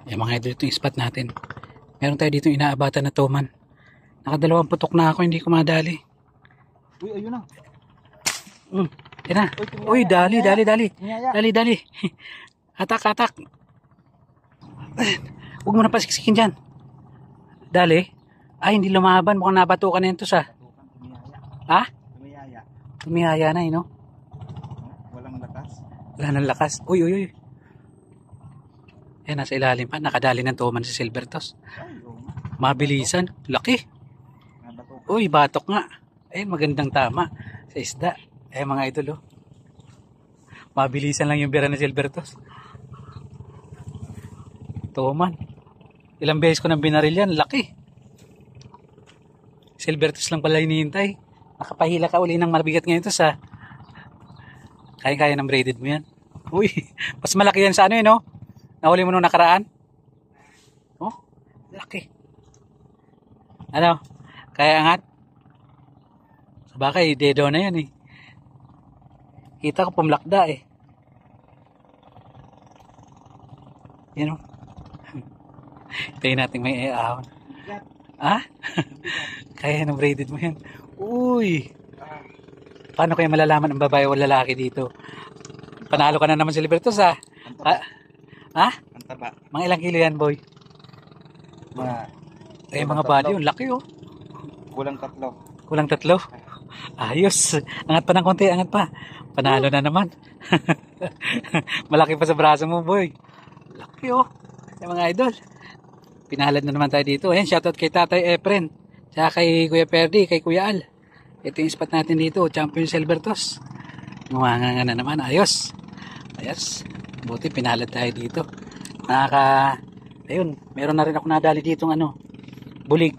Mga idol, ito yung spot natin. Meron tayo dito inaabatan na toman. Nakadalawang putok na ako, hindi ko madali. Uy, ayun na. Yan na. Uy, dali. Dali. Atak. Huwag mo na pasiksikin dyan. Dali. Ay, hindi lumaban. Mukhang nabatukan na ito sa. Ha? Tumiyaya na, no? Walang lakas. Wala nang lakas. Uy. Yan, nasa ilalim pa. Nakadali ng toman si Silvertos. Mabilisan. Laki. Uy, batok nga. Ay, magandang tama sa isda. Mga idol, oh. Mabilisan lang yung bira ng Silvertos. Toman. Ilang beses ko nang binaril yan. Laki. Silvertos lang pala hinihintay. Nakapahila ka uli ng mabigat ngayon to sa. Kaya ng braided mo yan. Uy, mas malaki yan sa ano no? Nahuli mo nung nakaraan. Oh, laki. Ano? Kaya angat? Sabagay, dedo na yan eh. Kita ko pumlakda eh. Yan o. Tayo natin may ahon. Ha? Kaya ng braided mo yan. Uy. Paano kayo malalaman ang babae o lalaki dito? Panalo ka na naman si Libertos ha? Ha? Ang taba. Mga ilang kilo yan boy? Mga body yun. Laki oh. Kulang tatlo. Ayos. Angat pa ng konti. Angat pa. Panalo na naman. Malaki pa sa braso mo boy. Laki oh. Yung mga idol. Pinalad na naman tayo dito. Ayan, shoutout kay Tatay Efren. Tsaka kay Kuya Perdi, kay Kuya Al. Ito yung spot natin dito. Champion Silvertos. Nganga na naman. Ayos. Buti pinalad tayo dito. Ayun, meron na rin ako nadali dito bulig.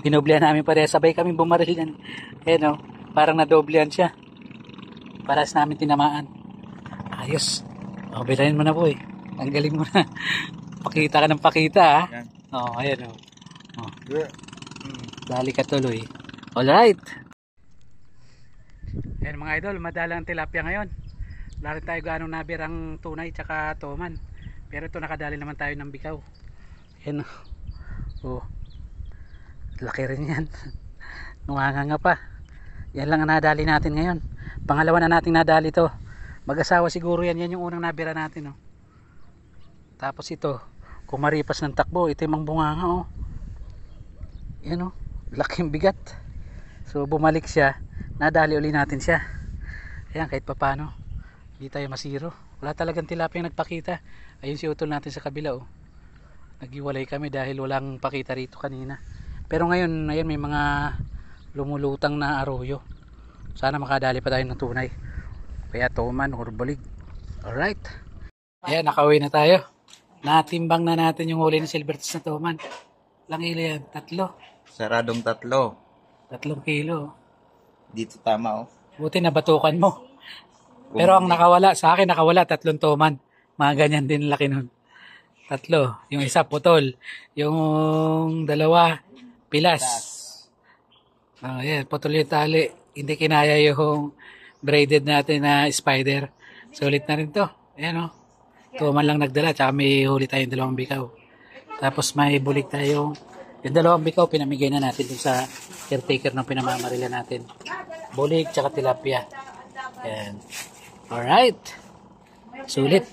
Dinoblehan namin pareha. Sabay kami bumaril yan. Ayan parang nadoblehan siya. Paras namin tinamaan. Ayos. Bilahin mo na po eh. Tanggalin mo na. Pakita ka ng pakita ha. Ayan Dali ka tuloy. Alright. Ayan mga idol, madalang tilapia ngayon. Wala rin tayo ganong nabirang tunay tsaka toman. Pero ito nakadali naman tayo ng bikaw. Ayan laki rin yan. Nganga pa. Yan lang ang nadali natin ngayon. Pangalawa na nating nadali to. Mag-asawa siguro yan yung unang nabira natin Tapos ito, kumaripas ng takbo, ito yung bunganga Yan laking bigat. So bumalik siya, nadali uli natin siya. Ayan, kahit papano hindi tayo masiro. Wala talagang tilapia nagpakita. Ayun si utol natin sa kabila Naghiwalay kami dahil walang pakita rito kanina. Pero ngayon, ayan, may mga lumulutang na arroyo. Sana makadali pa tayo ng tunay. Kaya toman or bulig. Alright. Ayan, nakauwi na tayo. Natimbang na natin yung huli ng Silvertos na toman. Ilang kilo yan? 3. Saradong 3. 3 kilo. Dito tama Buti nabatukan mo. Pero ang nakawala, sa akin nakawala 3 toman. Mga ganyan din laki nun. 3. Yung isa putol. Yung 2 pilas. Ayan, putol yung tali. Hindi kinaya yung braided natin na spider. Sulit na rin to. Ayan Tuman lang nagdala, tsaka may huli tayong 2 bikaw. Tapos may bulig tayong yung 2 bikaw, pinamigay na natin dun sa caretaker ng pinamamarila natin. Bulig, tsaka tilapia. Ayan. Alright. Sulit.